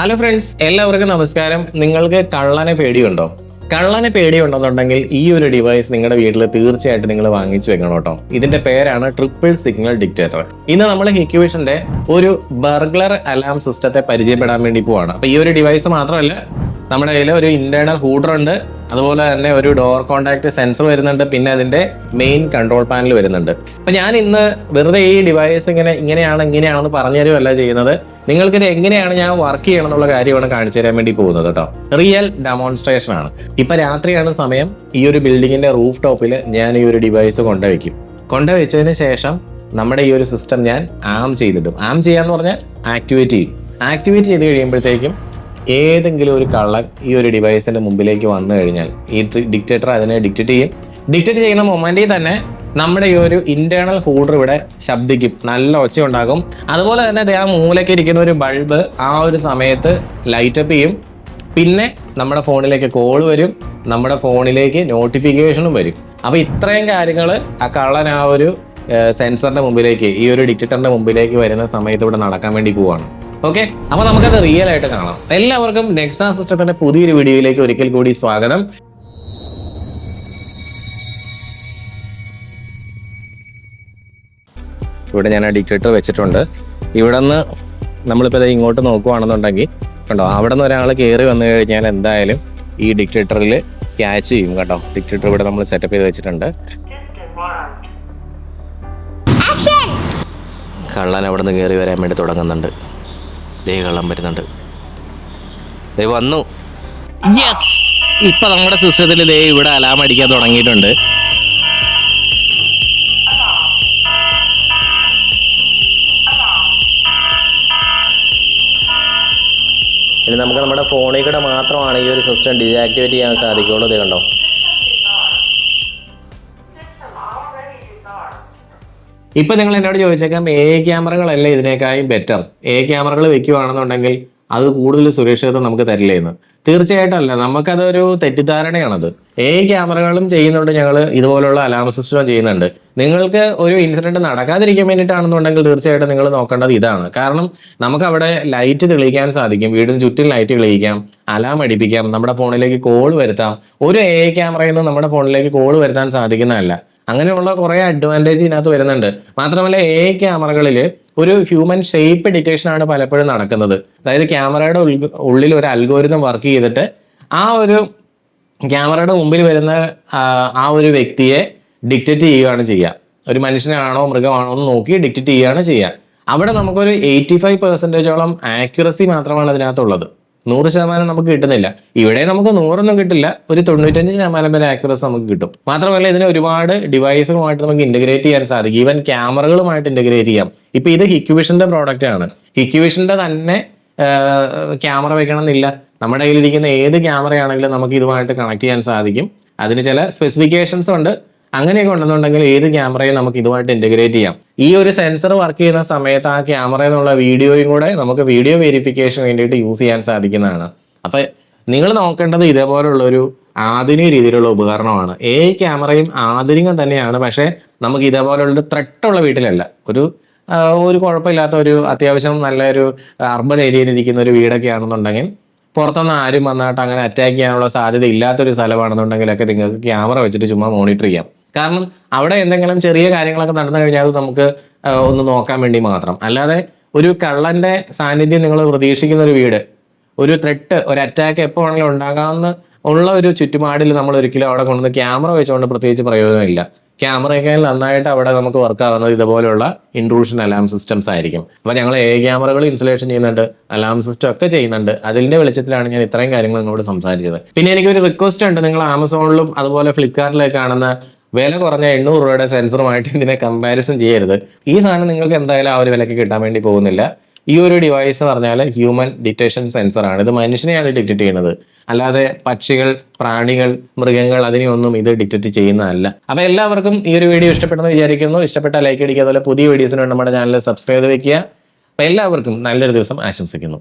Hello friends, എല്ലാവർക്കും നമസ്കാരം. നിങ്ങൾക്ക് കള്ളനെ പേടിയുണ്ടോ? കള്ളനെ പേടിയുണ്ടെന്നുണ്ടെങ്കിൽ ഈ ഒരു ഡിവൈസ് നിങ്ങളുടെ വീട്ടിൽ തീർച്ചയായിട്ടും നിങ്ങൾ വാങ്ങിച്ചു വെക്കണം കേട്ടോ. ഇതിന്റെ പേരാണ് ട്രിപ്പിൾ സിഗ്നൽ ഡിക്റ്റേറ്റർ. ഇന്ന് നമ്മൾ ഹിക്വിഷന്റെ ഒരു ബർഗ്ലർ അലാം സിസ്റ്റത്തെ പരിചയപ്പെടാൻ വേണ്ടി പോവാണ്. അപ്പൊ ഈ ഒരു ഡിവൈസ് മാത്രമല്ല, നമ്മുടെ കയ്യിൽ ഒരു ഇന്റേണൽ ഹൂഡർ ഉണ്ട്, അതുപോലെ തന്നെ ഒരു ഡോർ കോണ്ടാക്ട് സെൻസർ വരുന്നുണ്ട്, പിന്നെ അതിന്റെ മെയിൻ കൺട്രോൾ പാനൽ വരുന്നുണ്ട്. അപ്പൊ ഞാൻ ഇന്ന് വെറുതെ ഈ ഡിവൈസ് ഇങ്ങനെയാണെന്ന് പറഞ്ഞു തരുമല്ല ചെയ്യുന്നത്. നിങ്ങൾക്കിത് എങ്ങനെയാണ് ഞാൻ വർക്ക് ചെയ്യണം എന്നുള്ള കാര്യമാണ് കാണിച്ചു തരാൻ വേണ്ടി പോകുന്നത് കേട്ടോ. റിയൽ ഡെമോൺസ്ട്രേഷൻ ആണ്. ഇപ്പൊ രാത്രിയാണ് സമയം. ഈ ഒരു ബിൽഡിങ്ങിന്റെ റൂഫ് ടോപ്പിൽ ഞാൻ ഈ ഒരു ഡിവൈസ് കൊണ്ടുവച്ചതിന് ശേഷം നമ്മുടെ ഈ ഒരു സിസ്റ്റം ഞാൻ ആം ചെയ്തിടും. ആം ചെയ്യാന്ന് പറഞ്ഞാൽ ആക്ടിവേറ്റ് ചെയ്ത് കഴിയുമ്പോഴത്തേക്കും ഏതെങ്കിലും ഒരു കള്ളൻ ഈ ഒരു ഡിവൈസിന്റെ മുമ്പിലേക്ക് വന്നു കഴിഞ്ഞാൽ ഈ ഡിക്റ്റേറ്റർ അതിനെ ഡിക്റ്റേറ്റ് ചെയ്യുന്ന മൊമെന്റിൽ തന്നെ നമ്മുടെ ഈ ഒരു ഇന്റേണൽ ഹൂഡർ ഇവിടെ ശബ്ദിക്കും, നല്ല ഒച്ച ഉണ്ടാകും. അതുപോലെ തന്നെ ആ മൂലയ്ക്ക് ഇരിക്കുന്ന ഒരു ബൾബ് ആ ഒരു സമയത്ത് ലൈറ്റപ്പ് ചെയ്യും. പിന്നെ നമ്മുടെ ഫോണിലേക്ക് കോൾ വരും, നമ്മുടെ ഫോണിലേക്ക് നോട്ടിഫിക്കേഷനും വരും. അപ്പൊ ഇത്രയും കാര്യങ്ങൾ ആ കള്ളൻ ആ ഒരു സെൻസറിന്റെ മുമ്പിലേക്ക്, ഈ ഒരു ഡിക്റ്റേറ്ററിന്റെ മുമ്പിലേക്ക് വരുന്ന സമയത്ത് ഇവിടെ നടക്കാൻ വേണ്ടി പോവാണ്. ഓക്കെ, അപ്പൊ നമുക്കത് റിയൽ ആയിട്ട് കാണാം. എല്ലാവർക്കും നെക്സ സിസ്റ്റത്തിന്റെ പുതിയൊരു വീഡിയോയിലേക്ക് ഒരിക്കൽ കൂടി സ്വാഗതം. ഇവിടെ ഞാൻ ആ ഡിക്റ്റേറ്റർ വെച്ചിട്ടുണ്ട്. ഇവിടെ നിന്ന് നമ്മളിപ്പോൾ ഇങ്ങോട്ട് നോക്കുവാണെന്നുണ്ടെങ്കിൽ കണ്ടോ, അവിടെ നിന്ന് ഒരാൾ കയറി വന്നു കഴിഞ്ഞാൽ എന്തായാലും ഈ ഡിക്റ്റേറ്ററിൽ ക്യാച്ച് ചെയ്യും കേട്ടോ. ഡിക്റ്റേറ്റർ ഇവിടെ നമ്മൾ സെറ്റപ്പ് ചെയ്ത് വെച്ചിട്ടുണ്ട്. കള്ളൻ അവിടെ നിന്ന് കയറി വരാൻ വേണ്ടി തുടങ്ങുന്നുണ്ട്. ദേ കള്ളം വരുന്നുണ്ട്, ദേ വന്നു. യെസ്, ഇപ്പൊ നമ്മുടെ സിസ്റ്റത്തിൽ ദേ ഇവിടെ അലാം അടിക്കാൻ തുടങ്ങിയിട്ടുണ്ട്. ഇനി നമുക്ക് നമ്മുടെ ഫോണിൽ കൂടെ മാത്രമാണ് ഈ ഒരു സിസ്റ്റം ഡിആക്ടിവേറ്റ് ചെയ്യാൻ സാധിക്കുള്ളൂ. ഇത് കണ്ടോ, ഇപ്പൊ നിങ്ങൾ എന്നോട് ചോദിച്ചേക്കാം, ക്യാമറകളല്ലേ ഇതിനേക്കാളും ബെറ്റർ? ക്യാമറകൾ വെക്കുകയാണെന്നുണ്ടെങ്കിൽ അത് കൂടുതൽ സുരക്ഷിതത്വം നമുക്ക് തരില്ലേന്ന്? തീർച്ചയായിട്ടും അല്ല. നമുക്കതൊരു തെറ്റിദ്ധാരണയാണത്. ക്യാമറകളും ചെയ്യുന്നുണ്ട്, ഞങ്ങൾ ഇതുപോലുള്ള അലാം സിസ്റ്റം ചെയ്യുന്നുണ്ട്. നിങ്ങൾക്ക് ഒരു ഇൻസിഡന്റ് നടക്കാതിരിക്കാൻ വേണ്ടിയിട്ടാണെന്നുണ്ടെങ്കിൽ തീർച്ചയായിട്ടും നിങ്ങൾ നോക്കേണ്ടത് ഇതാണ്. കാരണം നമുക്ക് അവിടെ ലൈറ്റ് തെളിയിക്കാൻ സാധിക്കും, വീടിന് ചുറ്റും ലൈറ്റ് തെളിയിക്കാം, അലാം അടിപ്പിക്കാം, നമ്മുടെ ഫോണിലേക്ക് കോൾ വരുത്താം. ഒരു ക്യാമറയിൽ നിന്ന് നമ്മുടെ ഫോണിലേക്ക് കോൾ വരുത്താൻ സാധിക്കുന്നതല്ല. അങ്ങനെയുള്ള കുറെ അഡ്വാൻറ്റേജ് ഇതിനകത്ത് വരുന്നുണ്ട്. മാത്രമല്ല ക്യാമറകളിൽ ഒരു ഹ്യൂമൻ ഷേപ്പ് ഡിറ്റക്ഷൻ ആണ് പലപ്പോഴും നടക്കുന്നത്. അതായത് ക്യാമറയുടെ ഉള്ളിൽ ഒരു അൽഗോരിതം വർക്ക് ചെയ്തിട്ട് ആ ഒരു ക്യാമറയുടെ മുമ്പിൽ വരുന്ന ആ ഒരു വ്യക്തിയെ ഡിക്റ്റേറ്റ് ചെയ്യുകയാണ് ചെയ്യുക. ഒരു മനുഷ്യനാണോ മൃഗമാണോ എന്ന് നോക്കി ഡിക്റ്റേറ്റ് ചെയ്യുകയാണ് ചെയ്യുക. അവിടെ നമുക്കൊരു 85% ആക്യുറസി മാത്രമാണ് അതിനകത്തുള്ളത്. 100% നമുക്ക് കിട്ടുന്നില്ല. ഇവിടെ നമുക്ക് 100 കിട്ടില്ല, ഒരു 95% വരെ ആക്യുറസി നമുക്ക് കിട്ടും. മാത്രമല്ല ഇതിന് ഒരുപാട് ഡിവൈസുകളുമായിട്ട് നമുക്ക് ഇന്റഗ്രേറ്റ് ചെയ്യാൻ സാധിക്കും. ഈവൻ ക്യാമറകളുമായിട്ട് ഇന്റഗ്രേറ്റ് ചെയ്യാം. ഇപ്പൊ ഇത് ഹിക്വിഷന്റെ പ്രോഡക്റ്റ് ആണ്. ഹിക്വിഷന്റെ തന്നെ ക്യാമറ വെക്കണം എന്നില്ല. നമ്മുടെ കയ്യിലിരിക്കുന്ന ഏത് ക്യാമറയാണെങ്കിലും നമുക്ക് ഇതുമായിട്ട് കണക്ട് ചെയ്യാൻ സാധിക്കും. അതിന് ചില സ്പെസിഫിക്കേഷൻസ് ഉണ്ട്. അങ്ങനെയൊക്കെ ഉണ്ടെന്നുണ്ടെങ്കിൽ ഏത് ക്യാമറയും നമുക്ക് ഇതുമായിട്ട് ഇന്റഗ്രേറ്റ് ചെയ്യാം. ഈ ഒരു സെൻസർ വർക്ക് ചെയ്യുന്ന സമയത്ത് ആ ക്യാമറയിൽ നിന്നുള്ള വീഡിയോയും കൂടെ നമുക്ക് വീഡിയോ വെരിഫിക്കേഷൻ വേണ്ടിയിട്ട് യൂസ് ചെയ്യാൻ സാധിക്കുന്നതാണ്. അപ്പൊ നിങ്ങൾ നോക്കേണ്ടത് ഇതേപോലുള്ള ഒരു ആധുനിക രീതിയിലുള്ള ഉപകരണമാണ്. ക്യാമറയും ആധുനികം തന്നെയാണ്, പക്ഷെ നമുക്ക് ഇതേപോലുള്ള ത്രെട്ടുള്ള വീട്ടിലല്ല. ഒരു കുഴപ്പമില്ലാത്ത ഒരു അത്യാവശ്യം നല്ലൊരു അർബൻ ഏരിയയിൽ ഇരിക്കുന്ന ഒരു വീടൊക്കെ ആണെന്നുണ്ടെങ്കിൽ, പുറത്തുനിന്ന് ആരും വന്നിട്ട് അങ്ങനെ അറ്റാക്ക് ചെയ്യാനുള്ള സാധ്യത ഇല്ലാത്തൊരു സ്ഥലമാണെന്നുണ്ടെങ്കിലൊക്കെ നിങ്ങൾക്ക് ക്യാമറ വെച്ചിട്ട് ചുമ്മാ മോണിറ്റർ ചെയ്യാം. കാരണം അവിടെ എന്തെങ്കിലും ചെറിയ കാര്യങ്ങളൊക്കെ നടന്നു കഴിഞ്ഞാൽ അത് നമുക്ക് ഒന്ന് നോക്കാൻ വേണ്ടി മാത്രം. അല്ലാതെ ഒരു കള്ളന്റെ സാന്നിധ്യം നിങ്ങൾ പ്രതീക്ഷിക്കുന്ന ഒരു വീട്, ഒരു ത്രെട്ട്, ഒരു അറ്റാക്ക് എപ്പോൾ വേണമെങ്കിലും ഉണ്ടാകാവുന്ന ഉള്ള ഒരു ചുറ്റുപാടിൽ നമ്മൾ ഒരിക്കലും അവിടെ കൊണ്ടുവന്ന് ക്യാമറ വെച്ചുകൊണ്ട് പ്രത്യേകിച്ച് പ്രയോജനമില്ല. ക്യാമറയൊക്കെ നന്നായിട്ട് അവിടെ നമുക്ക് വർക്ക് ആവുന്നത് ഇതുപോലെയുള്ള ഇൻട്രൂഷൻ അലാം സിസ്റ്റംസ് ആയിരിക്കും. അപ്പൊ ഞങ്ങൾ ക്യാമറകൾ ഇൻസ്റ്റലേഷൻ ചെയ്യുന്നുണ്ട്, അലാം സിസ്റ്റം ഒക്കെ ചെയ്യുന്നുണ്ട്. അതിന്റെ വെളിച്ചത്തിലാണ് ഞാൻ ഇത്രയും കാര്യങ്ങൾ നിങ്ങളോട് സംസാരിച്ചത്. പിന്നെ എനിക്കൊരു റിക്വസ്റ്റ് ഉണ്ട്, നിങ്ങൾ ആമസോണിലും അതുപോലെ ഫ്ലിപ്കാർട്ടിലൊക്കെ കാണുന്ന വില കുറഞ്ഞ 800 രൂപയുടെ സെൻസറുമായിട്ട് ഇതിനെ കമ്പാരിസൺ ചെയ്യരുത്. ഈ സാധനം നിങ്ങൾക്ക് എന്തായാലും ആ ഒരു വിലക്ക് കിട്ടാൻ വേണ്ടി പോകുന്നില്ല. ഈ ഒരു ഡിവൈസ് എന്ന് പറഞ്ഞാൽ ഹ്യൂമൻ ഡിറ്റക്ഷൻ സെൻസർ ആണ്. ഇത് മനുഷ്യനെയാണ് ഡിറ്റക്ട് ചെയ്യുന്നത്, അല്ലാതെ പക്ഷികൾ, പ്രാണികൾ, മൃഗങ്ങൾ അതിനെയൊന്നും ഇത് ഡിറ്റക്ട് ചെയ്യുന്നതല്ല. അപ്പൊ എല്ലാവർക്കും ഈ ഒരു വീഡിയോ ഇഷ്ടപ്പെട്ടെന്ന് വിചാരിക്കുന്നു. ഇഷ്ടപ്പെട്ട ലൈക്ക് അടിക്കുക, അതുപോലെ പുതിയ വീഡിയോസിന് നമ്മുടെ ചാനൽ സബ്സ്ക്രൈബ് ചെയ്ത് വെക്കുക. അപ്പൊ എല്ലാവർക്കും നല്ലൊരു ദിവസം ആശംസിക്കുന്നു.